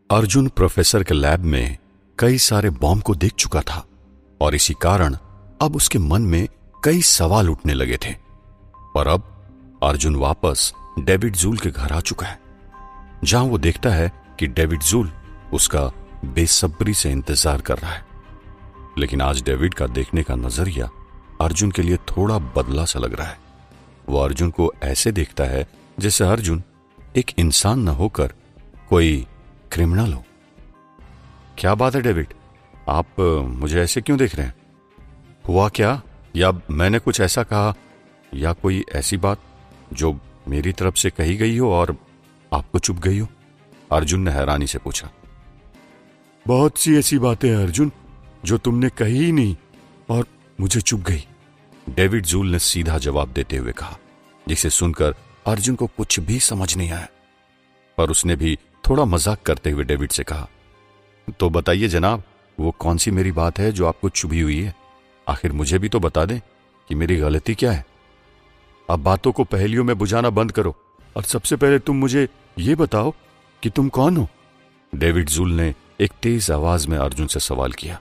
Arjun professor के lab में कई सारे बॉम्ब को देख चुका था और इसी कारण अब उसके मन में कई सवाल उठने लगे थे। पर अब अर्जुन वापस डेविड जूल के घर आ चुका है, जहां वो देखता है कि डेविड जूल उसका बेसब्री से इंतजार कर रहा है। लेकिन आज डेविड का देखने का नजरिया अर्जुन के लिए थोड़ा बदला सा लग रहा है। वो अर्जुन को ऐसे देखता है जैसे अर्जुन एक इंसान न होकर कोई क्रिमिनल हो। क्या बात है डेविड, आप मुझे ऐसे क्यों देख रहे हैं? हुआ क्या? या मैंने कुछ ऐसा कहा या कोई ऐसी बात जो मेरी तरफ से कही गई हो और आपको चुभ गई हो? अर्जुन ने हैरानी से पूछा। बहुत सी ऐसी बातें हैं अर्जुन जो तुमने कही ही नहीं और मुझे चुभ गई, डेविड जूल ने सीधा जवाब देते हुए कहा, जिसे सुनकर अर्जुन को कुछ भी समझ नहीं आया। पर उसने भी थोड़ा मजाक करते हुए डेविड से कहा, तो बताइए जनाब, वो कौन सी मेरी बात है जो आपको चुभी हुई है? आखिर मुझे भी तो बता दें कि मेरी गलती क्या है। अब बातों को पहेलियों में बुझाना बंद करो और सबसे पहले तुम मुझे ये बताओ कि तुम कौन हो? डेविड जूल ने एक तेज आवाज में अर्जुन से सवाल किया।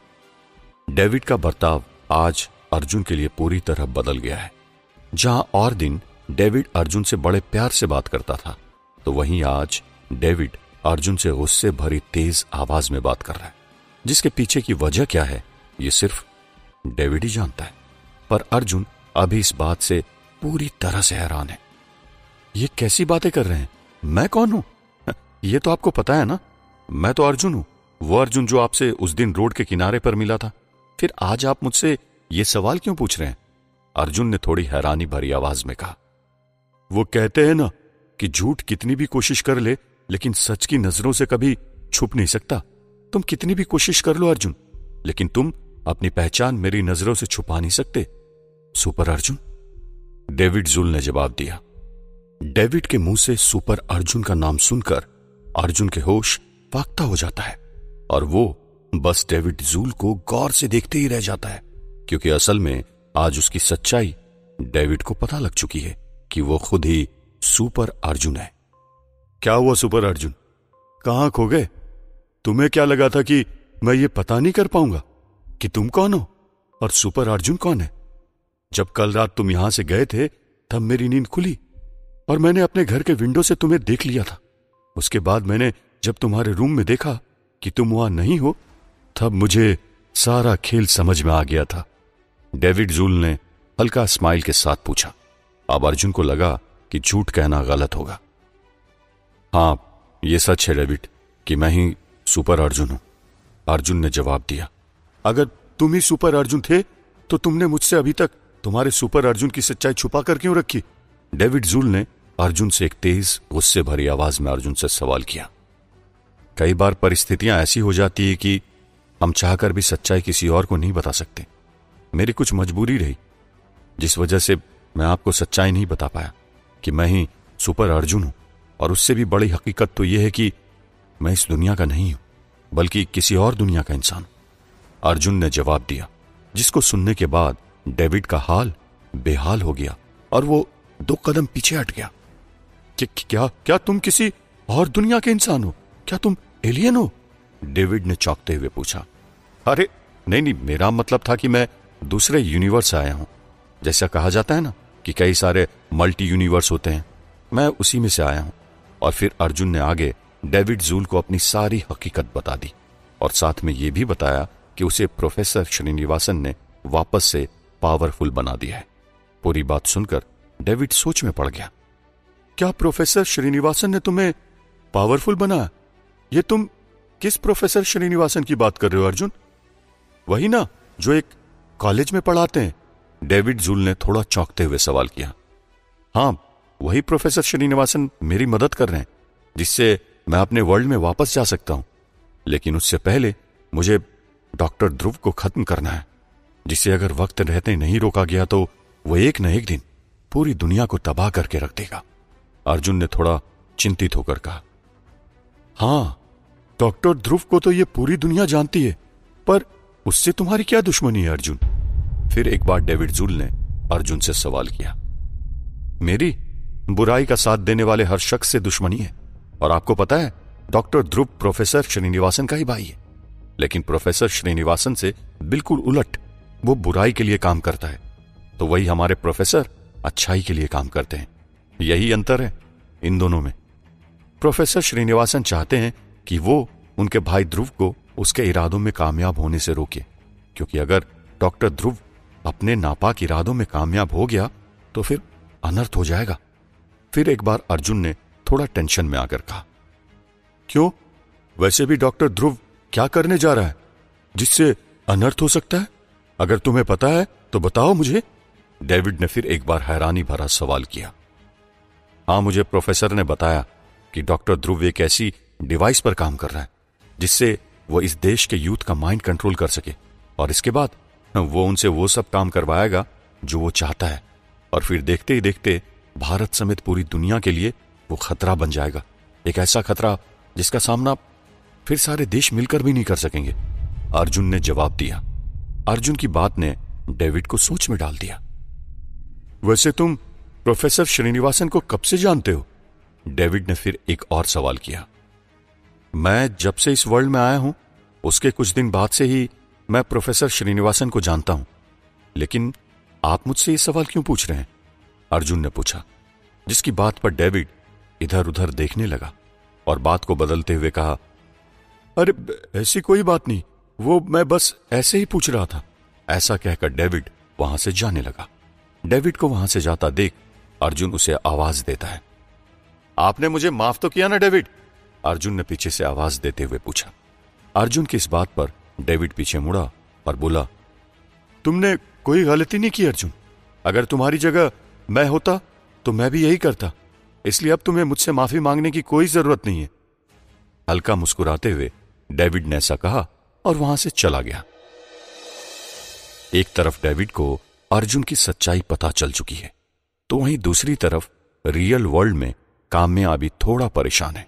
डेविड का बर्ताव आज अर्जुन के लिए पूरी तरह बदल गया है। जहां और दिन डेविड अर्जुन से बड़े प्यार से बात करता था, तो वहीं आज डेविड अर्जुन से गुस्से भरी तेज आवाज में बात कर रहा है। जिसके पीछे की वजह क्या है ये सिर्फ डेविड ही जानता है। पर अर्जुन अभी इस बात से पूरी तरह से हैरान है। ये कैसी बातें कर रहे हैं? मैं कौन हूं? ये तो आपको पता है ना, मैं तो अर्जुन हूं, वो अर्जुन जो आपसे उस दिन रोड के किनारे पर मिला था। फिर आज आप मुझसे ये सवाल क्यों पूछ रहे हैं? अर्जुन ने थोड़ी हैरानी भरी आवाज में कहा। वो कहते हैं ना कि झूठ कितनी भी कोशिश कर ले लेकिन सच की नजरों से कभी छुप नहीं सकता। तुम कितनी भी कोशिश कर लो अर्जुन, लेकिन तुम अपनी पहचान मेरी नजरों से छुपा नहीं सकते, सुपर अर्जुन, डेविड जूल ने जवाब दिया। डेविड के मुंह से सुपर अर्जुन का नाम सुनकर अर्जुन के होश फाख्ता हो जाता है और वो बस डेविड जूल को गौर से देखते ही रह जाता है, क्योंकि असल में आज उसकी सच्चाई डेविड को पता लग चुकी है कि वो खुद ही सुपर अर्जुन है। क्या हुआ सुपर अर्जुन, कहां खो गए? तुम्हें क्या लगा था कि मैं ये पता नहीं कर पाऊंगा कि तुम कौन हो और सुपर अर्जुन कौन है? जब कल रात तुम यहां से गए थे तब मेरी नींद खुली और मैंने अपने घर के विंडो से तुम्हें देख लिया था। उसके बाद मैंने जब तुम्हारे रूम में देखा कि तुम वहां नहीं हो, तब मुझे सारा खेल समझ में आ गया था। डेविड जूल ने हल्का स्माइल के साथ पूछा। अब अर्जुन को लगा कि झूठ कहना गलत होगा। हां, यह सच है डेविड कि मैं ही सुपर अर्जुन हूं, अर्जुन ने जवाब दिया। अगर तुम ही सुपर अर्जुन थे तो तुमने मुझसे अभी तक तुम्हारे सुपर अर्जुन की सच्चाई छुपा कर क्यों रखी? डेविड जूल ने अर्जुन से एक तेज गुस्से भरी आवाज में अर्जुन से सवाल किया। कई बार परिस्थितियां ऐसी हो जाती है कि हम चाहकर भी सच्चाई किसी और को नहीं बता सकते। मेरी कुछ मजबूरी रही जिस वजह से मैं आपको सच्चाई नहीं बता पाया कि मैं ही सुपर अर्जुन हूं। और उससे भी बड़ी हकीकत तो यह है कि मैं इस दुनिया का नहीं हूं, बल्कि किसी और दुनिया का इंसान, अर्जुन ने जवाब दिया। जिसको सुनने के बाद डेविड का हाल बेहाल हो गया और वो 2 कदम पीछे हट गया। क्या तुम किसी और दुनिया के इंसान हो? क्या तुम एलियन हो? डेविड ने चौंकते हुए पूछा। अरे नहीं, मेरा मतलब था कि मैं दूसरे यूनिवर्स से आया हूं। जैसा कहा जाता है ना कि कई सारे मल्टी यूनिवर्स होते हैं, मैं उसी में से आया हूं। और फिर अर्जुन ने आगे डेविड जूल को अपनी सारी हकीकत बता दी और साथ में यह भी बताया कि उसे प्रोफेसर श्रीनिवासन ने वापस से पावरफुल बना दिया है। पूरी बात सुनकर डेविड सोच में पड़ गया। क्या प्रोफेसर श्रीनिवासन ने तुम्हें पावरफुल बनाया? ये तुम किस प्रोफेसर श्रीनिवासन की बात कर रहे हो अर्जुन? वही ना जो एक कॉलेज में पढ़ाते हैं, डेविड जूल ने थोड़ा चौंकते हुए सवाल किया। हां, वही प्रोफेसर श्रीनिवासन मेरी मदद कर रहे हैं जिससे मैं अपने वर्ल्ड में वापस जा सकता हूं। लेकिन उससे पहले मुझे डॉक्टर ध्रुव को खत्म करना है, जिसे अगर वक्त रहते नहीं रोका गया तो वो एक न एक दिन पूरी दुनिया को तबाह करके रख देगा, अर्जुन ने थोड़ा चिंतित होकर कहा। हां, डॉक्टर ध्रुव को तो ये पूरी दुनिया जानती है, पर उससे तुम्हारी क्या दुश्मनी है अर्जुन? फिर एक बार डेविड जूल ने अर्जुन से सवाल किया। मेरी बुराई का साथ देने वाले हर शख्स से दुश्मनी है और आपको पता है डॉक्टर ध्रुव प्रोफेसर श्रीनिवासन का ही भाई है, लेकिन प्रोफेसर श्रीनिवासन से बिल्कुल उलट वो बुराई के लिए काम करता है, तो वही हमारे प्रोफेसर अच्छाई के लिए काम करते हैं। यही अंतर है इन दोनों में। प्रोफेसर श्रीनिवासन चाहते हैं कि वो उनके भाई ध्रुव को उसके इरादों में कामयाब होने से रोके, क्योंकि अगर डॉक्टर ध्रुव अपने नापाक इरादों में कामयाब हो गया तो फिर अनर्थ हो जाएगा। फिर एक बार अर्जुन ने थोड़ा टेंशन में आकर कहा, क्यों? वैसे भी डॉक्टर ध्रुव क्या करने जा रहा है जिससे अनर्थ हो सकता है? अगर तुम्हें पता है तो बताओ मुझे। डेविड ने फिर एक बार हैरानी भरा सवाल किया। हाँ, मुझे प्रोफेसर ने बताया कि डॉक्टर ध्रुव एक ऐसी डिवाइस पर काम कर रहा है जिससे वो इस देश के यूथ का माइंड कंट्रोल कर सके, और इसके बाद वो उनसे वो सब काम करवाएगा जो वो चाहता है, और फिर देखते ही देखते भारत समेत पूरी दुनिया के लिए वो खतरा बन जाएगा। एक ऐसा खतरा जिसका सामना फिर सारे देश मिलकर भी नहीं कर सकेंगे। अर्जुन ने जवाब दिया। अर्जुन की बात ने डेविड को सोच में डाल दिया। वैसे तुम प्रोफेसर श्रीनिवासन को कब से जानते हो? डेविड ने फिर एक और सवाल किया। मैं जब से इस वर्ल्ड में आया हूं उसके कुछ दिन बाद से ही मैं प्रोफेसर श्रीनिवासन को जानता हूं। लेकिन आप मुझसे ये सवाल क्यों पूछ रहे हैं? अर्जुन ने पूछा, जिसकी बात पर डेविड इधर उधर देखने लगा और बात को बदलते हुए कहा, अरे ऐसी कोई बात नहीं, वो मैं बस ऐसे ही पूछ रहा था। ऐसा कहकर डेविड वहां से जाने लगा। डेविड को वहां से जाता देख अर्जुन उसे आवाज देता है। आपने मुझे माफ तो किया ना डेविड? अर्जुन ने पीछे से आवाज देते हुए पूछा। अर्जुन की इस बात पर डेविड पीछे मुड़ा और बोला, तुमने कोई गलती नहीं की अर्जुन। अगर तुम्हारी जगह मैं होता तो मैं भी यही करता, इसलिए अब तुम्हें मुझसे माफी मांगने की कोई जरूरत नहीं है। हल्का मुस्कुराते हुए डेविड ने ऐसा कहा और वहां से चला गया। एक तरफ डेविड को अर्जुन की सच्चाई पता चल चुकी है, तो वहीं दूसरी तरफ रियल वर्ल्ड में काम्या अभी थोड़ा परेशान है।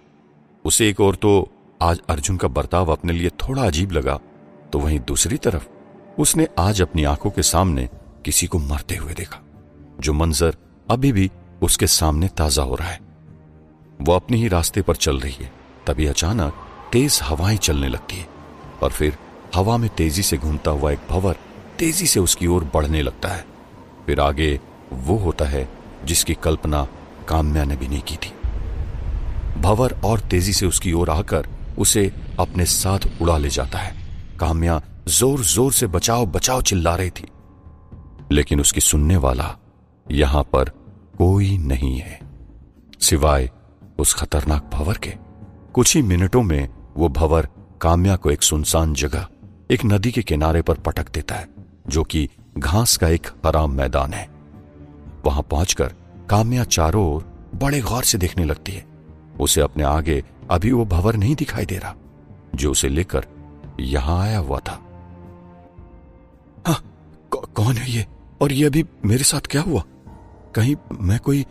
उसे एक और तो आज अर्जुन का बर्ताव अपने लिए थोड़ा अजीब लगा, तो वहीं दूसरी तरफ उसने आज अपनी आंखों के सामने किसी को मरते हुए देखा, जो मंजर अभी भी उसके सामने ताजा हो रहा है। वो अपने ही रास्ते पर चल रही है, तभी अचानक तेज हवाएं चलने लगती है और फिर हवा में तेजी से घूमता हुआ एक भंवर तेजी से उसकी ओर बढ़ने लगता है। फिर आगे वो होता है जिसकी कल्पना काम्या ने भी नहीं की थी। भंवर और तेजी से उसकी ओर आकर उसे अपने साथ उड़ा ले जाता है। काम्या जोर जोर से बचाओ बचाओ चिल्ला रही थी, लेकिन उसकी सुनने वाला यहां पर कोई नहीं है सिवाय उस खतरनाक भंवर के। कुछ ही मिनटों में वो भंवर काम्या को एक सुनसान जगह, एक नदी के किनारे पर पटक देता है, जो कि घास का एक हराम मैदान है। वहां पहुंचकर काम्या चारों ओर बड़े गौर से देखने लगती है। उसे अपने आगे अभी वो भंवर नहीं दिखाई दे रहा जो उसे लेकर यहां आया हुआ था। हाँ, कौन है ये? और ये अभी मेरे साथ क्या हुआ? कहीं मैं कोई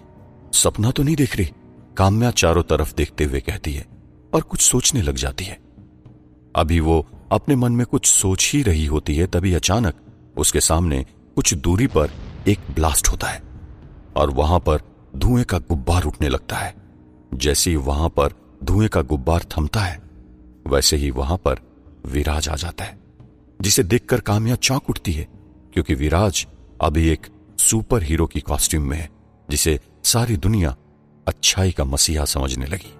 सपना तो नहीं देख रही? काम्या चारों तरफ देखते हुए कहती है और कुछ सोचने लग जाती है। अभी वो अपने मन में कुछ सोच ही रही होती है, तभी अचानक उसके सामने कुछ दूरी पर एक ब्लास्ट होता है और वहां पर धुएं का गुब्बार उठने लगता है। जैसे ही वहां पर धुएं का गुब्बार थमता है, वैसे ही वहां पर विराज आ जाता है, जिसे देखकर काम्या चौंक उठती है, क्योंकि विराज अभी एक सुपर हीरो की कॉस्ट्यूम में है, जिसे सारी दुनिया अच्छाई का मसीहा समझने लगी।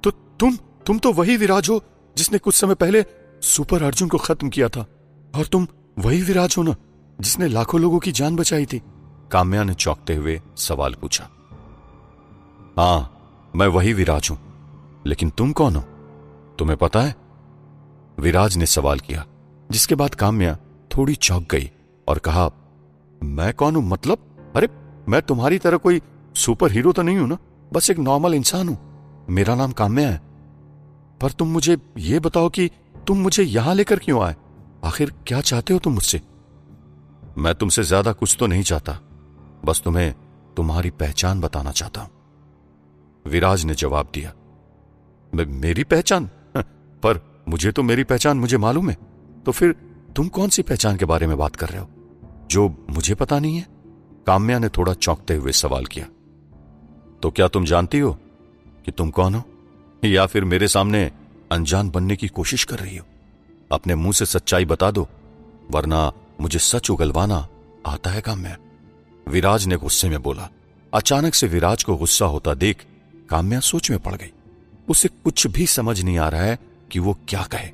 तो तुम तो वही विराज हो जिसने कुछ समय पहले सुपर अर्जुन को खत्म किया था, और तुम वही विराज हो ना जिसने लाखों लोगों की जान बचाई थी? काम्या ने चौंकते हुए सवाल पूछा। हाँ, मैं वही विराज हूं, लेकिन तुम कौन हो? तुम्हें पता है? विराज ने सवाल किया, जिसके बाद काम्या थोड़ी चौंक गई और कहा, मैं कौन हूं मतलब? अरे मैं तुम्हारी तरह कोई सुपर हीरो तो नहीं हूं ना, बस एक नॉर्मल इंसान हूं। मेरा नाम काम्या है। पर तुम मुझे यह बताओ कि तुम मुझे यहां लेकर क्यों आए? आखिर क्या चाहते हो तुम मुझसे? मैं तुमसे ज्यादा कुछ तो नहीं चाहता, बस तुम्हें तुम्हारी पहचान बताना चाहता हूं। विराज ने जवाब दिया। मेरी पहचान? पर मुझे तो मेरी पहचान मुझे मालूम है। तो फिर तुम कौन सी पहचान के बारे में बात कर रहे हो जो मुझे पता नहीं है? काम्या ने थोड़ा चौंकते हुए सवाल किया। तो क्या तुम जानती हो कि तुम कौन हो? या फिर मेरे सामने अनजान बनने की कोशिश कर रही हो? अपने मुंह से सच्चाई बता दो, वरना मुझे सच उगलवाना आता है काम्या। विराज ने गुस्से में बोला। अचानक से विराज को गुस्सा होता देख काम्या सोच में पड़ गई। उसे कुछ भी समझ नहीं आ रहा है कि वो क्या कहे,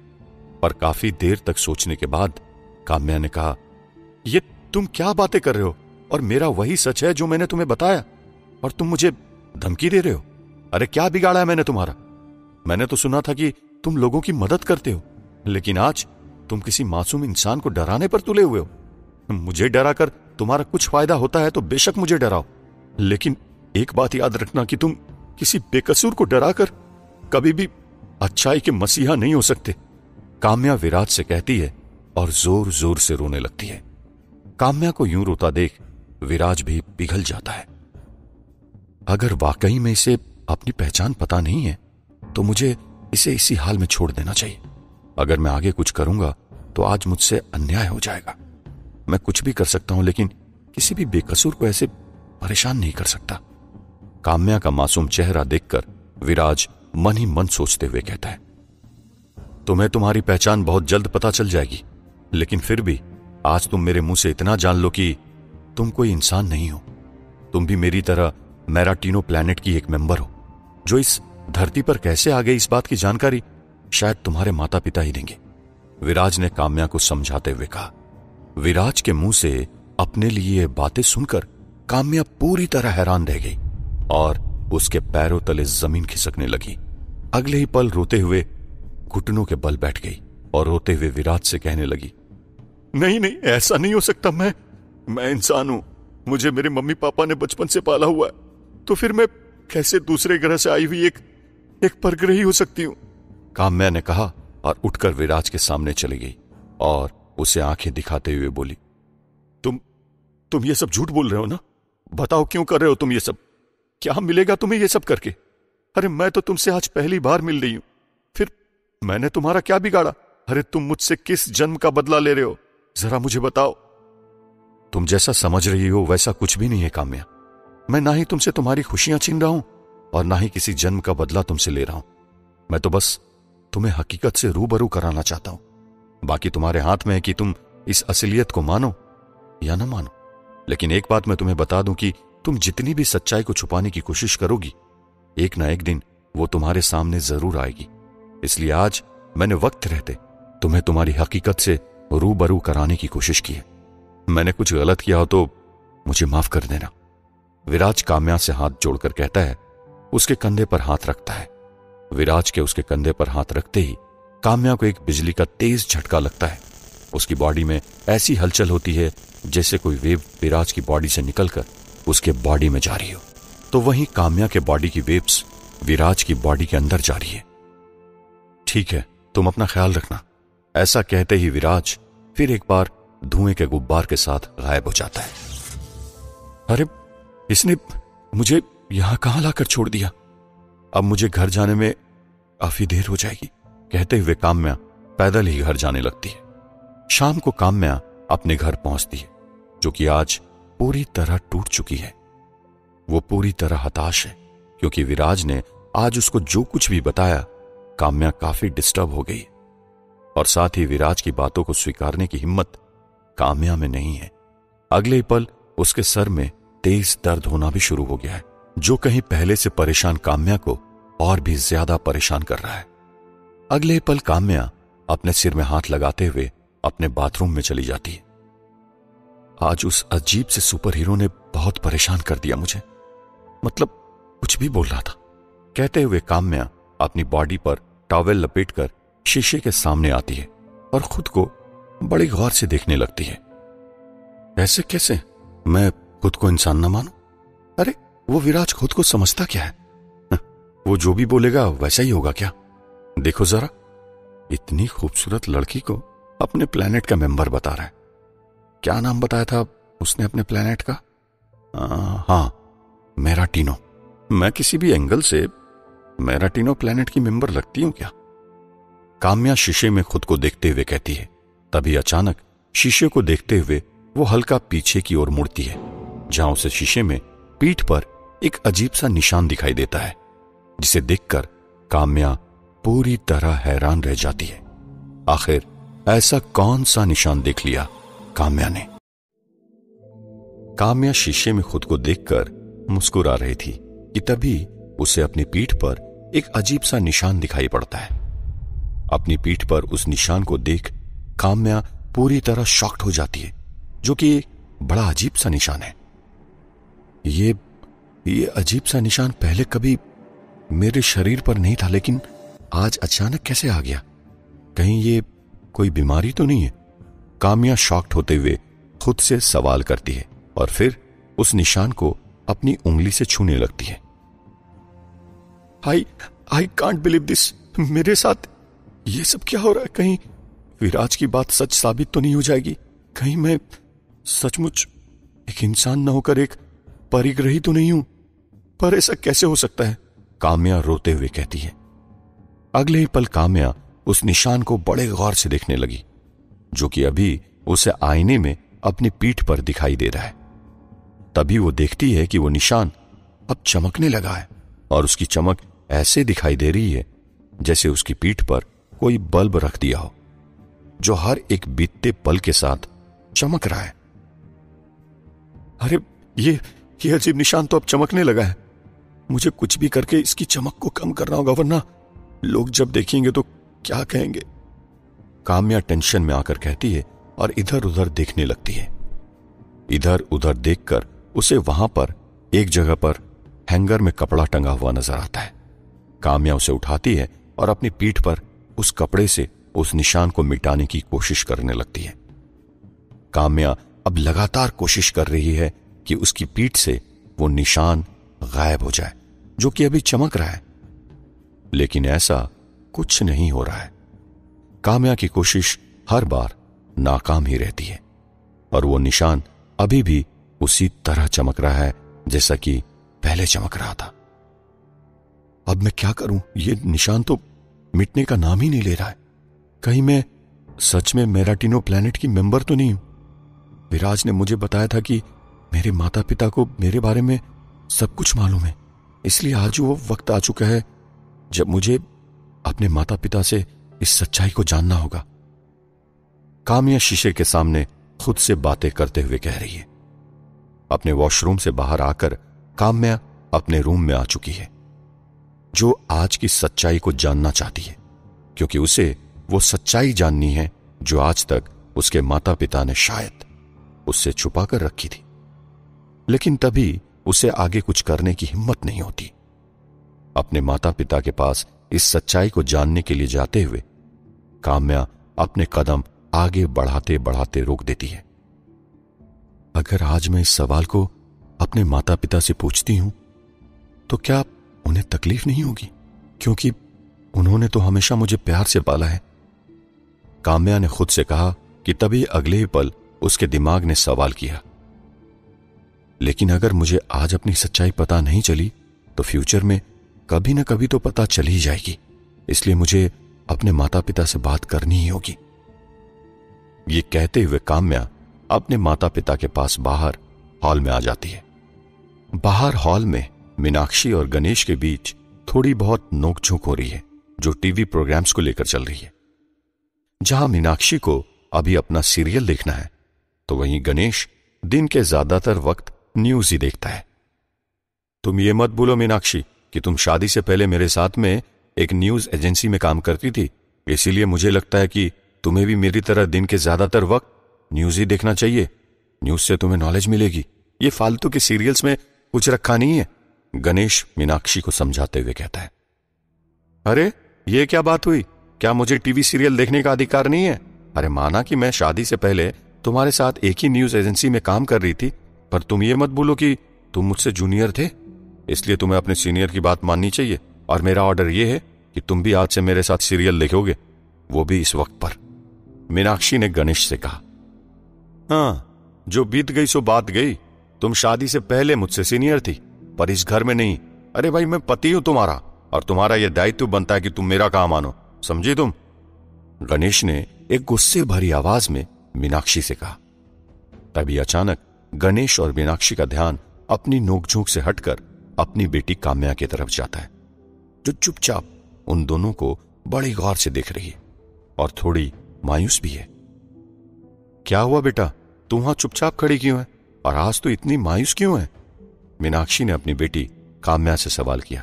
पर काफी देर तक सोचने के बाद काम्या ने कहा, ये तुम क्या बातें कर रहे हो? और मेरा वही सच है जो मैंने तुम्हें बताया, और तुम मुझे धमकी दे रहे हो? अरे क्या बिगाड़ा है मैंने तुम्हारा? मैंने तो सुना था कि तुम लोगों की मदद करते हो, लेकिन आज तुम किसी मासूम इंसान को डराने पर तुले हुए हो। मुझे डराकर तुम्हारा कुछ फायदा होता है तो बेशक मुझे डराओ, लेकिन एक बात याद रखना कि तुम किसी बेकसूर को डराकर कभी भी अच्छाई के मसीहा नहीं हो सकते। काम्या विराज से कहती है और जोर जोर से रोने लगती है। काम्या को यूं रोता देख विराज भी पिघल जाता है। अगर वाकई में इसे अपनी पहचान पता नहीं है तो मुझे इसे इसी हाल में छोड़ देना चाहिए। अगर मैं आगे कुछ करूंगा तो आज मुझसे अन्याय हो जाएगा। मैं कुछ भी कर सकता हूं, लेकिन किसी भी बेकसूर को ऐसे परेशान नहीं कर सकता। काम्या का मासूम चेहरा देखकर विराज मन ही मन सोचते हुए कहता है, तुम्हें तुम्हारी पहचान बहुत जल्द पता चल जाएगी, लेकिन फिर भी आज तुम मेरे मुंह से इतना जान लो कि तुम कोई इंसान नहीं हो। तुम भी मेरी तरह मेराटिनो प्लैनेट की एक मेंबर हो। जो इस धरती पर कैसे आ गई इस बात की जानकारी शायद तुम्हारे माता पिता ही देंगे। विराज ने काम्या को समझाते हुए कहा। विराज के मुंह से अपने लिए बातें सुनकर काम्या पूरी तरह हैरान रह गई और उसके पैरों तले जमीन खिसकने लगी। अगले ही पल रोते हुए घुटनों के बल बैठ गई और रोते हुए विराज से कहने लगी, नहीं नहीं, ऐसा नहीं हो सकता। मैं इंसान हूं। मुझे मेरे मम्मी पापा ने बचपन से पाला हुआ है, तो फिर मैं कैसे दूसरे ग्रह से आई हुई एक परग्रही हो सकती हूं? काम्या ने कहा और उठकर विराज के सामने चली गई और उसे आंखें दिखाते हुए बोली, तुम ये सब झूठ बोल रहे हो ना? बताओ क्यों कर रहे हो तुम ये सब? क्या मिलेगा तुम्हें ये सब करके? अरे मैं तो तुमसे आज पहली बार मिल रही हूं, फिर मैंने तुम्हारा क्या बिगाड़ा? अरे तुम मुझसे किस जन्म का बदला ले रहे हो? जरा मुझे बताओ। तुम जैसा समझ रही हो वैसा कुछ भी नहीं है काम्या। मैं ना ही तुमसे तुम्हारी खुशियां छीन रहा हूं और ना ही किसी जन्म का बदला तुमसे ले रहा हूं। मैं तो बस तुम्हें हकीकत से रूबरू कराना चाहता हूं। बाकी तुम्हारे हाथ में है कि तुम इस असलियत को मानो या ना मानो। लेकिन एक बात मैं तुम्हें बता दूं कि तुम जितनी भी सच्चाई को छुपाने की कोशिश करोगी, एक ना एक दिन वो तुम्हारे सामने जरूर आएगी। इसलिए आज मैंने वक्त रहते तुम्हें तुम्हारी हकीकत से रूबरू कराने की कोशिश की है। मैंने कुछ गलत किया हो तो मुझे माफ कर देना। विराज काम्या से हाथ जोड़कर कहता है, उसके कंधे पर हाथ रखता है। विराज के उसके कंधे पर हाथ रखते ही काम्या को एक बिजली का तेज झटका लगता है। उसकी बॉडी में ऐसी हलचल होती है जैसे कोई वेव विराज की बॉडी से निकलकर उसके बॉडी में जा रही हो। तो वहीं काम्या के बॉडी की वेव्स विराज की बॉडी के अंदर जा रही है। ठीक है, तुम अपना ख्याल रखना। ऐसा कहते ही विराज फिर एक बार धुएं के गुब्बार के साथ गायब हो जाता है। अरे इसने मुझे यहां कहां लाकर छोड़ दिया? अब मुझे घर जाने में काफी देर हो जाएगी, कहते हुए काम्या पैदल ही घर जाने लगती है। शाम को काम्या अपने घर पहुंचती है, जो कि आज पूरी तरह टूट चुकी है। वो पूरी तरह हताश है क्योंकि विराज ने आज उसको जो कुछ भी बताया, काम्या काफी डिस्टर्ब हो गई और साथ ही विराज की बातों को स्वीकारने की हिम्मत काम्या में नहीं है। अगले ही पल उसके सर में तेज दर्द होना भी शुरू हो गया है, जो कहीं पहले से परेशान काम्या को और भी ज्यादा परेशान कर रहा है। अगले ही पल काम्या अपने सिर में हाथ लगाते हुए अपने बाथरूम में चली जाती है। आज उस अजीब से सुपर हीरो ने बहुत परेशान कर दिया मुझे, मतलब कुछ भी बोल रहा था, कहते हुए काम्या अपनी बॉडी पर टॉवेल लपेटकर शीशे के सामने आती है और खुद को बड़ी गौर से देखने लगती है। ऐसे कैसे मैं खुद को इंसान ना मानूं? अरे वो विराज खुद को समझता क्या है? वो जो भी बोलेगा वैसा ही होगा क्या? देखो जरा, इतनी खूबसूरत लड़की को अपने प्लेनेट का मेंबर बता रहा है। क्या नाम बताया था उसने अपने प्लेनेट का? हाँ, मेराटिनो। मैं किसी भी एंगल से मेराटिनो प्लेनेट की मेंबर लगती हूं क्या? काम्या शीशे में खुद को देखते हुए कहती है। तभी अचानक शीशे को देखते हुए वो हल्का पीछे की ओर मुड़ती है, जहां उसे शीशे में पीठ पर एक अजीब सा निशान दिखाई देता है, जिसे देखकर काम्या पूरी तरह हैरान रह जाती है। आखिर ऐसा कौन सा निशान देख लिया काम्या ने? काम्या शीशे में खुद को देखकर मुस्कुरा रही थी कि तभी उसे अपनी पीठ पर एक अजीब सा निशान दिखाई पड़ता है। अपनी पीठ पर उस निशान को देख काम्या पूरी तरह शॉक्ड हो जाती है, जो कि एक बड़ा अजीब सा निशान है। ये अजीब सा निशान पहले कभी मेरे शरीर पर नहीं था, लेकिन आज अचानक कैसे आ गया? कहीं ये कोई बीमारी तो नहीं है? काम्या शॉक्ड होते हुए खुद से सवाल करती है और फिर उस निशान को अपनी उंगली से छूने लगती है। I can't believe this. मेरे साथ ये सब क्या हो रहा है? कहीं विराज की बात सच साबित तो नहीं हो जाएगी? कहीं मैं सचमुच एक इंसान न होकर एक परिग्रही तो नहीं हूं? पर ऐसा कैसे हो सकता है? काम्या रोते हुए कहती है। अगले ही पल काम्या उस निशान को बड़े गौर से देखने लगी, जो कि अभी उसे आईने में अपनी पीठ पर दिखाई दे रहा है। तभी वो देखती है कि वो निशान अब चमकने लगा है और उसकी चमक ऐसे दिखाई दे रही है जैसे उसकी पीठ पर कोई बल्ब रख दिया हो, जो हर एक बीतते पल के साथ चमक रहा है। अरे ये अजीब निशान तो अब चमकने लगा है। मुझे कुछ भी करके इसकी चमक को कम करना होगा, वरना लोग जब देखेंगे तो क्या कहेंगे? काम्या टेंशन में आकर कहती है और इधर उधर देखने लगती है। इधर उधर देखकर उसे वहां पर एक जगह पर हैंगर में कपड़ा टंगा हुआ नजर आता है। काम्या उसे उठाती है और अपनी पीठ पर उस कपड़े से उस निशान को मिटाने की कोशिश करने लगती है। काम्या अब लगातार कोशिश कर रही है कि उसकी पीठ से वो निशान गायब हो जाए, जो कि अभी चमक रहा है, लेकिन ऐसा कुछ नहीं हो रहा है। काम्या की कोशिश हर बार नाकाम ही रहती है और वो निशान अभी भी उसी तरह चमक रहा है जैसा कि पहले चमक रहा था। अब मैं क्या करूं? ये निशान तो मिटने का नाम ही नहीं ले रहा है। कहीं मैं सच में मेराटिनो प्लैनेट की मेंबर तो नहीं हूं? विराज ने मुझे बताया था कि मेरे माता पिता को मेरे बारे में सब कुछ मालूम है, इसलिए आज वो वक्त आ चुका है जब मुझे अपने माता पिता से इस सच्चाई को जानना होगा। काम्या शीशे के सामने खुद से बातें करते हुए कह रही है। अपने वॉशरूम से बाहर आकर काम्या अपने रूम में आ चुकी है, जो आज की सच्चाई को जानना चाहती है, क्योंकि उसे वो सच्चाई जाननी है जो आज तक उसके माता पिता ने शायद उससे छुपा कर रखी थी। लेकिन तभी उसे आगे कुछ करने की हिम्मत नहीं होती। अपने माता पिता के पास इस सच्चाई को जानने के लिए जाते हुए काम्या अपने कदम आगे बढ़ाते बढ़ाते रोक देती है। अगर आज मैं इस सवाल को अपने माता पिता से पूछती हूं तो क्या उन्हें तकलीफ नहीं होगी? क्योंकि उन्होंने तो हमेशा मुझे प्यार से पाला है। काम्या ने खुद से कहा कि तभी अगले ही पल उसके दिमाग ने सवाल किया, लेकिन अगर मुझे आज अपनी सच्चाई पता नहीं चली तो फ्यूचर में कभी न कभी तो पता चल ही जाएगी, इसलिए मुझे अपने माता पिता से बात करनी ही होगी। ये कहते हुए काम्या अपने माता पिता के पास बाहर हॉल में आ जाती है। बाहर हॉल में मीनाक्षी और गणेश के बीच थोड़ी बहुत नोकझोंक हो रही है, जो टीवी प्रोग्राम्स को लेकर चल रही है। जहां मीनाक्षी को अभी अपना सीरियल देखना है, तो वहीं गणेश दिन के ज्यादातर वक्त न्यूज ही देखता है। तुम ये मत बोलो मीनाक्षी कि तुम शादी से पहले मेरे साथ में एक न्यूज एजेंसी में काम करती थी, इसीलिए मुझे लगता है कि तुम्हें भी मेरी तरह दिन के ज्यादातर वक्त न्यूज ही देखना चाहिए। न्यूज से तुम्हें नॉलेज मिलेगी, ये फालतू के सीरियल्स में कुछ रखा नहीं है, गणेश मीनाक्षी को समझाते हुए कहता है। अरे ये क्या बात हुई? क्या मुझे टीवी सीरियल देखने का अधिकार नहीं है? अरे माना कि मैं शादी से पहले तुम्हारे साथ एक ही न्यूज एजेंसी में काम कर रही थी, पर तुम ये मत बोलो कि तुम मुझसे जूनियर थे, इसलिए तुम्हें अपने सीनियर की बात माननी चाहिए। और मेरा ऑर्डर यह है कि तुम भी आज से मेरे साथ सीरियल देखोगे, वो भी इस वक्त पर। मीनाक्षी ने गणेश से कहा। हाँ, जो बीत गई सो बात गई। तुम शादी से पहले मुझसे सीनियर थी, पर इस घर में नहीं। अरे भाई, मैं पति हूं तुम्हारा, और तुम्हारा यह दायित्व बनता है कि तुम मेरा काम मानो, समझी तुम? गणेश ने एक गुस्से भरी आवाज में मीनाक्षी से कहा। तभी अचानक गणेश और मीनाक्षी का ध्यान अपनी नोकझोंक से हटकर अपनी बेटी काम्या की तरफ जाता है, जो चुपचाप उन दोनों को बड़ी गौर से देख रही है और थोड़ी मायूस भी है। क्या हुआ बेटा, तू वहां चुपचाप खड़ी क्यों है और आज तो इतनी मायूस क्यों है? मीनाक्षी ने अपनी बेटी काम्या से सवाल किया।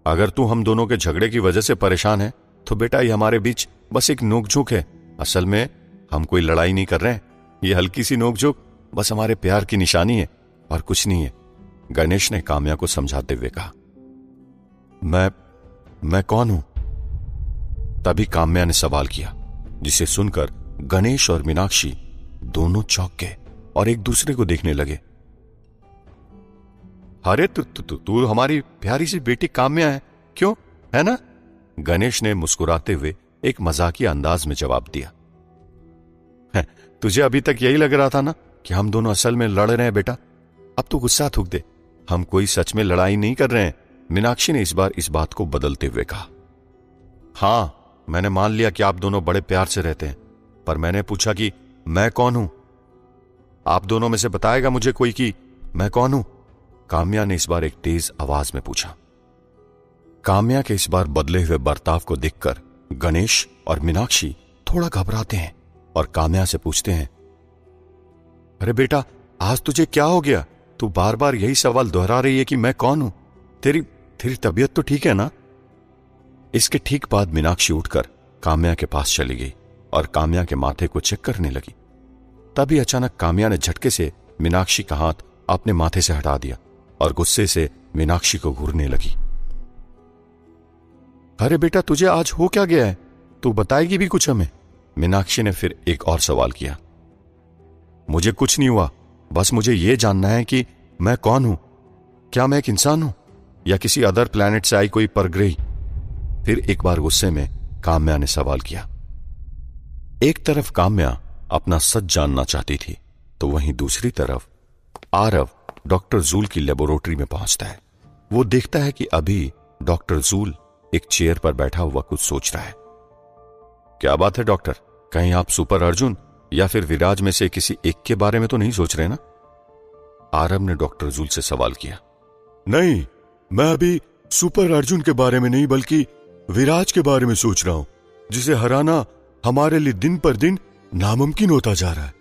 अगर तू हम दोनों के झगड़े की वजह से परेशान है तो बेटा ये हमारे बीच बस एक नोकझोंक है। असल में हम कोई लड़ाई नहीं कर रहे हैं, ये हल्की सी नोकझोंक बस हमारे प्यार की निशानी है और कुछ नहीं है, गणेश ने काम्या को समझाते हुए कहा। मैं कौन हूं? तभी काम्या ने सवाल किया, जिसे सुनकर गणेश और मीनाक्षी दोनों चौंक गए और एक दूसरे को देखने लगे। अरे तू हमारी प्यारी सी बेटी काम्या है, क्यों, है ना? गणेश ने मुस्कुराते हुए एक मजाकिया अंदाज में जवाब दिया। तुझे अभी तक यही लग रहा था ना कि हम दोनों असल में लड़ रहे हैं बेटा, अब तो गुस्सा थूक दे, हम कोई सच में लड़ाई नहीं कर रहे हैं। मीनाक्षी ने इस बार इस बात को बदलते हुए कहा। हां, मैंने मान लिया कि आप दोनों बड़े प्यार से रहते हैं, पर मैंने पूछा कि मैं कौन हूं? आप दोनों में से बताएगा मुझे कोई कि मैं कौन हूं? काम्या ने इस बार एक तेज आवाज में पूछा। काम्या के इस बार बदले हुए बर्ताव को देखकर गणेश और मीनाक्षी थोड़ा घबराते हैं और काम्या से पूछते हैं, अरे बेटा, आज तुझे क्या हो गया? तू बार बार यही सवाल दोहरा रही है कि मैं कौन हूं? तेरी तबीयत तो ठीक है ना? इसके ठीक बाद मीनाक्षी उठकर काम्या के पास चली गई और काम्या के माथे को चेक करने लगी। तभी अचानक काम्या ने झटके से मीनाक्षी का हाथ अपने माथे से हटा दिया और गुस्से से मीनाक्षी को घूरने लगी। अरे बेटा, तुझे आज हो क्या गया है? तू बताएगी भी कुछ हमें? मीनाक्षी ने फिर एक और सवाल किया। मुझे कुछ नहीं हुआ, बस मुझे यह जानना है कि मैं कौन हूं। क्या मैं एक इंसान हूं या किसी अदर प्लैनेट से आई कोई परग्रही? फिर एक बार गुस्से में काम्या ने सवाल किया। एक तरफ काम्या अपना सच जानना चाहती थी तो वहीं दूसरी तरफ आरव डॉक्टर जूल की लेबोरेटरी में पहुंचता है। वो देखता है कि अभी डॉक्टर जूल एक चेयर पर बैठा हुआ कुछ सोच रहा है। क्या बात है डॉक्टर, कहीं आप सुपर अर्जुन या फिर विराज में से किसी एक के बारे में तो नहीं सोच रहे ना? आरव ने डॉक्टर जूल से सवाल किया। नहीं, मैं अभी सुपर अर्जुन के बारे में नहीं बल्कि विराज के बारे में सोच रहा हूं, जिसे हराना हमारे लिए दिन पर दिन नामुमकिन होता जा रहा है।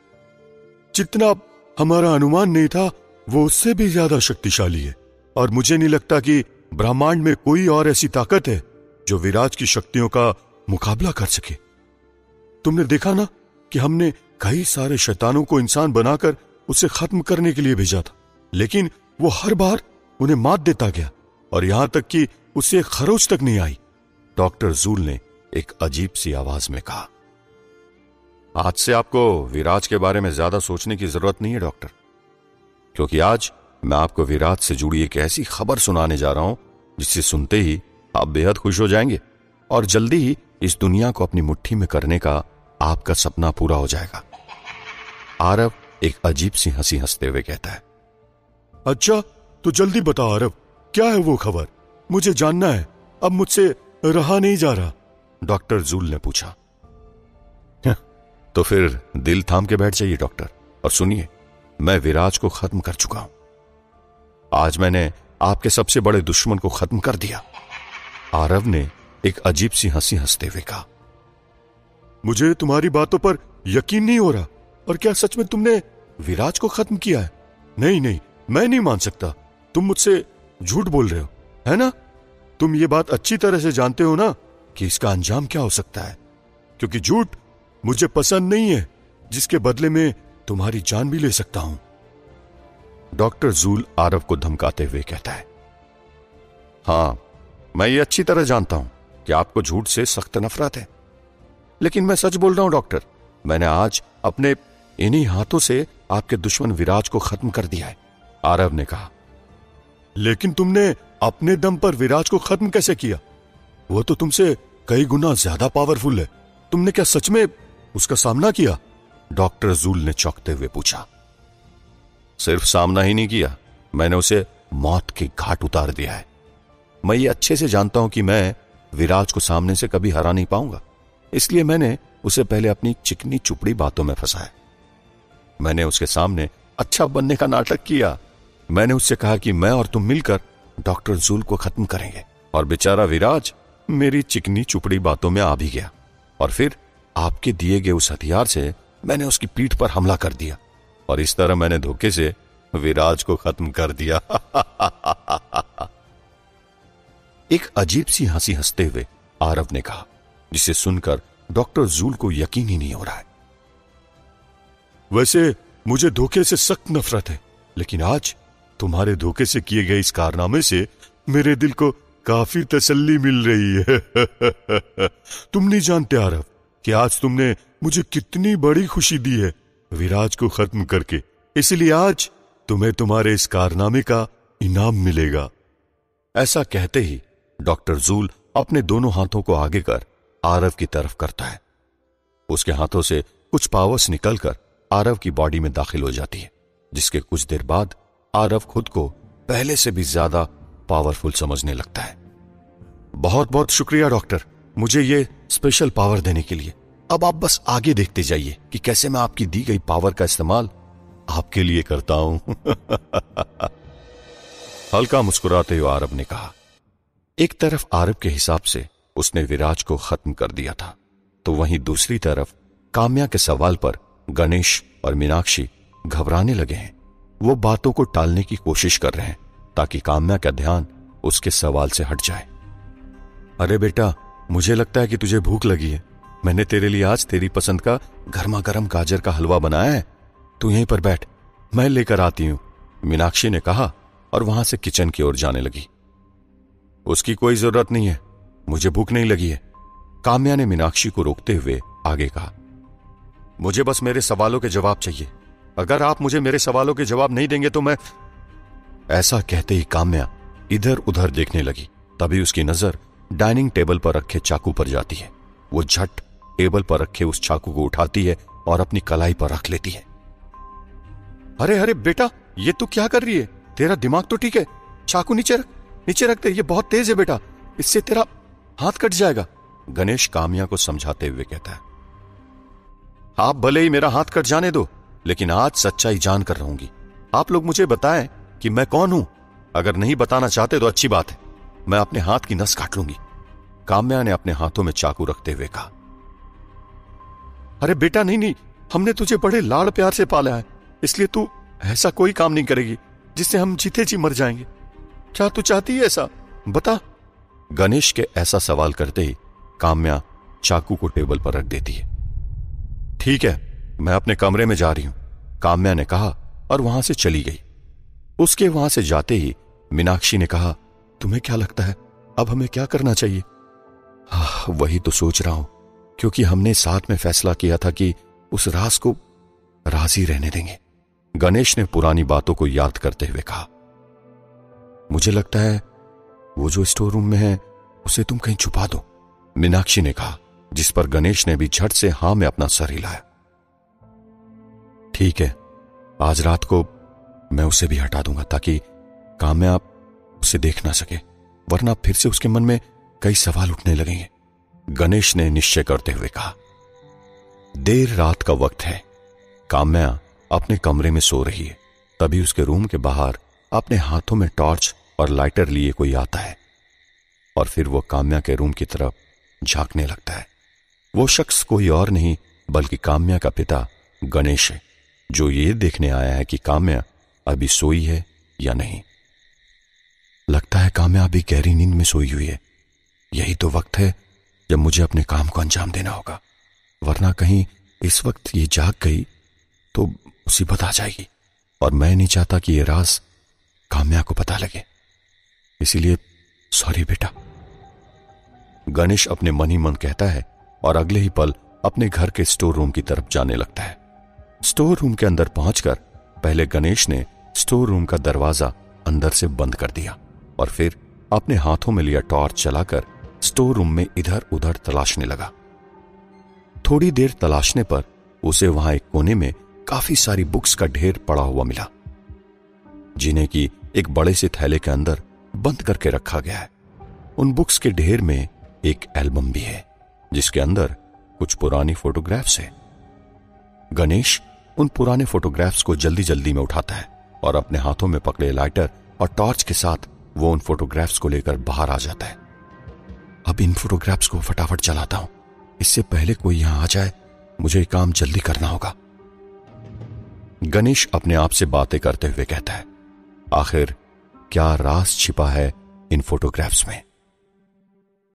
जितना हमारा अनुमान नहीं था वो उससे भी ज्यादा शक्तिशाली है और मुझे नहीं लगता कि ब्रह्मांड में कोई और ऐसी ताकत है जो विराज की शक्तियों का मुकाबला कर सके। तुमने देखा ना कि हमने कई सारे शैतानों को इंसान बनाकर उसे खत्म करने के लिए भेजा था, लेकिन वो हर बार उन्हें मात देता गया और यहां तक कि उसे एक खरोच तक नहीं आई। डॉक्टर जूल ने एक अजीब सी आवाज में कहा। आज से आपको विराज के बारे में ज्यादा सोचने की जरूरत नहीं है डॉक्टर, क्योंकि आज मैं आपको विराज से जुड़ी एक ऐसी खबर सुनाने जा रहा हूं जिसे सुनते ही आप बेहद खुश हो जाएंगे और जल्दी ही इस दुनिया को अपनी मुट्ठी में करने का आपका सपना पूरा हो जाएगा। आरव एक अजीब सी हंसी हंसते हुए कहता है। अच्छा, तो जल्दी बता आरव, क्या है वो खबर? मुझे जानना है, अब मुझसे रहा नहीं जा रहा। डॉक्टर जूल ने पूछा। तो फिर दिल थाम के बैठ जाइए डॉक्टर और सुनिए, मैं विराज को खत्म कर चुका हूं। आज मैंने आपके सबसे बड़े दुश्मन को खत्म कर दिया। आरव ने एक अजीब सी हंसी हंसते हुए कहा। मुझे तुम्हारी बातों पर यकीन नहीं हो रहा। और क्या सच में तुमने विराज को खत्म किया है? नहीं नहीं, मैं नहीं मान सकता। तुम मुझसे झूठ बोल रहे हो, है ना? तुम ये बात अच्छी तरह से जानते हो ना कि इसका अंजाम क्या हो सकता है, क्योंकि झूठ मुझे पसंद नहीं है, जिसके बदले में तुम्हारी जान भी ले सकता हूं। डॉक्टर जूल आरव को धमकाते हुए कहता है। हां, मैं ये अच्छी तरह जानता हूं कि आपको झूठ से सख्त नफरत है, लेकिन मैं सच बोल रहा हूं डॉक्टर। मैंने आज अपने इन्हीं हाथों से आपके दुश्मन विराज को खत्म कर दिया है, आरव ने कहा। लेकिन तुमने अपने दम पर विराज को खत्म कैसे किया? वो तो तुमसे कई गुना ज्यादा पावरफुल है। तुमने क्या सच में उसका सामना किया? डॉक्टर जूल ने चौंकते हुए पूछा। सिर्फ सामना ही नहीं किया, मैंने उसे मौत के घाट उतार दिया है। मैं ये अच्छे से जानता हूं कि मैं विराज को सामने से कभी हरा नहीं पाऊंगा, इसलिए मैंने उसे पहले अपनी चिकनी चुपड़ी बातों में फंसाया। मैंने उसके सामने अच्छा बनने का नाटक किया। मैंने उससे कहा कि मैं और तुम मिलकर डॉक्टर जूल को खत्म करेंगे और बेचारा विराज मेरी चिकनी चुपड़ी बातों में आ भी गया और फिर आपके दिए गए उस हथियार से मैंने उसकी पीठ पर हमला कर दिया और इस तरह मैंने धोखे से विराज को खत्म कर दिया। एक अजीब सी हंसी हंसते हुए आरव ने कहा, जिसे सुनकर डॉक्टर जूल को यकीन ही नहीं हो रहा है। वैसे मुझे धोखे से सख्त नफरत है, लेकिन आज तुम्हारे धोखे से किए गए इस कारनामे से मेरे दिल को काफी तसल्ली मिल रही है। तुम नहीं जानते आरव कि आज तुमने मुझे कितनी बड़ी खुशी दी है विराज को खत्म करके, इसलिए आज तुम्हें तुम्हारे इस कारनामे का इनाम मिलेगा। ऐसा कहते ही डॉक्टर जूल अपने दोनों हाथों को आगे कर आरव की तरफ करता है। उसके हाथों से कुछ पावर्स निकलकर आरव की बॉडी में दाखिल हो जाती है, जिसके कुछ देर बाद आरव खुद को पहले से भी ज्यादा पावरफुल समझने लगता है। बहुत बहुत शुक्रिया डॉक्टर, मुझे ये स्पेशल पावर देने के लिए। अब आप बस आगे देखते जाइए कि कैसे मैं आपकी दी गई पावर का इस्तेमाल आपके लिए करता हूं। हल्का मुस्कुराते हुए आरव ने कहा। एक तरफ आरव के हिसाब से उसने विराज को खत्म कर दिया था, तो वहीं दूसरी तरफ काम्या के सवाल पर गणेश और मीनाक्षी घबराने लगे हैं। वो बातों को टालने की कोशिश कर रहे हैं ताकि काम्या का ध्यान उसके सवाल से हट जाए। अरे बेटा, मुझे लगता है कि तुझे भूख लगी है। मैंने तेरे लिए आज तेरी पसंद का गर्मा गर्म गाजर का हलवा बनाया है, तू यहीं पर बैठ, मैं लेकर आती हूं, मीनाक्षी ने कहा और वहां से किचन की ओर जाने लगी। उसकी कोई जरूरत नहीं है, मुझे भूख नहीं लगी है, काम्या ने मीनाक्षी को रोकते हुए आगे कहा। मुझे बस मेरे सवालों के जवाब चाहिए, अगर आप मुझे मेरे सवालों के जवाब नहीं देंगे तो मैं। ऐसा कहते ही काम्या इधर उधर देखने लगी। तभी उसकी नजर डाइनिंग टेबल पर रखे चाकू पर जाती है। वो झट टेबल पर रखे उस चाकू को उठाती है और अपनी कलाई पर रख लेती है। अरे अरे बेटा, ये तू क्या कर रही है? तेरा दिमाग तो ठीक है? चाकू नीचे रख दे, ये बहुत तेज है बेटा, इससे तेरा हाथ कट जाएगा, गणेश काम्या को समझाते हुए कहता है। आप भले ही मेरा हाथ कट जाने दो, लेकिन आज सच्चाई जानकर रहूंगी। आप लोग मुझे बताएं कि मैं कौन हूं। अगर नहीं बताना चाहते तो अच्छी बात है, मैं अपने हाथ की नस काट लूंगी, काम्या ने अपने हाथों में चाकू रखते हुए कहा। अरे बेटा, नहीं, हमने तुझे बड़े लाड़ प्यार से पाला है, इसलिए तू ऐसा कोई काम नहीं करेगी जिससे हम जीते जी मर जाएंगे। क्या तू चाहती है ऐसा? बता। गणेश के ऐसा सवाल करते ही काम्या चाकू को टेबल पर रख देती है। ठीक है, मैं अपने कमरे में जा रही हूं, काम्या ने कहा और वहां से चली गई। उसके वहां से जाते ही मीनाक्षी ने कहा, तुम्हें क्या लगता है अब हमें क्या करना चाहिए? वही तो सोच रहा हूं, क्योंकि हमने साथ में फैसला किया था कि उस राज को राजी रहने देंगे, गणेश ने पुरानी बातों को याद करते हुए कहा। मुझे लगता है वो जो स्टोर रूम में है उसे तुम कहीं छुपा दो, मीनाक्षी ने कहा, जिस पर गणेश ने भी झट से हां में अपना सर हिलाया। ठीक है, आज रात को मैं उसे भी हटा दूंगा ताकि काम्या उसे देख ना सके, वरना फिर से उसके मन में कई सवाल उठने लगेंगे, गणेश ने निश्चय करते हुए कहा। देर रात का वक्त है, काम्या अपने कमरे में सो रही है। तभी उसके रूम के बाहर अपने हाथों में टॉर्च और लाइटर लिए कोई आता है और फिर वो काम्या के रूम की तरफ झांकने लगता है। वो शख्स कोई और नहीं बल्कि काम्या का पिता गणेश है, जो ये देखने आया है कि काम्या अभी सोई है या नहीं। लगता है काम्या अभी गहरी नींद में सोई हुई है। यही तो वक्त है जब मुझे अपने काम को अंजाम देना होगा, वरना कहीं इस वक्त ये जाग गई तो मुसीबत आ जाएगी और मैं नहीं चाहता कि ये राज काम्या को पता लगे, इसीलिए सॉरी बेटा, गणेश अपने मन ही मन कहता है और अगले ही पल अपने घर के स्टोर रूम की तरफ जाने लगता है। स्टोर रूम के अंदर पहुंचकर पहले गणेश ने स्टोर रूम का दरवाजा अंदर से बंद कर दिया और फिर अपने हाथों में लिया टॉर्च चलाकर स्टोर रूम में इधर उधर तलाशने लगा। थोड़ी देर तलाशने पर उसे वहां एक कोने में काफी सारी बुक्स का ढेर पड़ा हुआ मिला, जिन्हें की एक बड़े से थैले के अंदर बंद करके रखा गया है। उन बुक्स के ढेर में एक एल्बम भी है जिसके अंदर कुछ पुरानी फोटोग्राफ्स है। गणेश उन पुराने फोटोग्राफ्स को जल्दी जल्दी में उठाता है और अपने हाथों में पकड़े लाइटर और टॉर्च के साथ वो उन फोटोग्राफ्स को लेकर बाहर आ जाता है। अब इन फोटोग्राफ्स को फटाफट चलाता हूं, इससे पहले कोई यहां आ जाए। मुझे ये काम जल्दी करना होगा। गणेश अपने आप से बातें करते हुए कहता है, आखिर क्या राज छिपा है इन फोटोग्राफ्स में।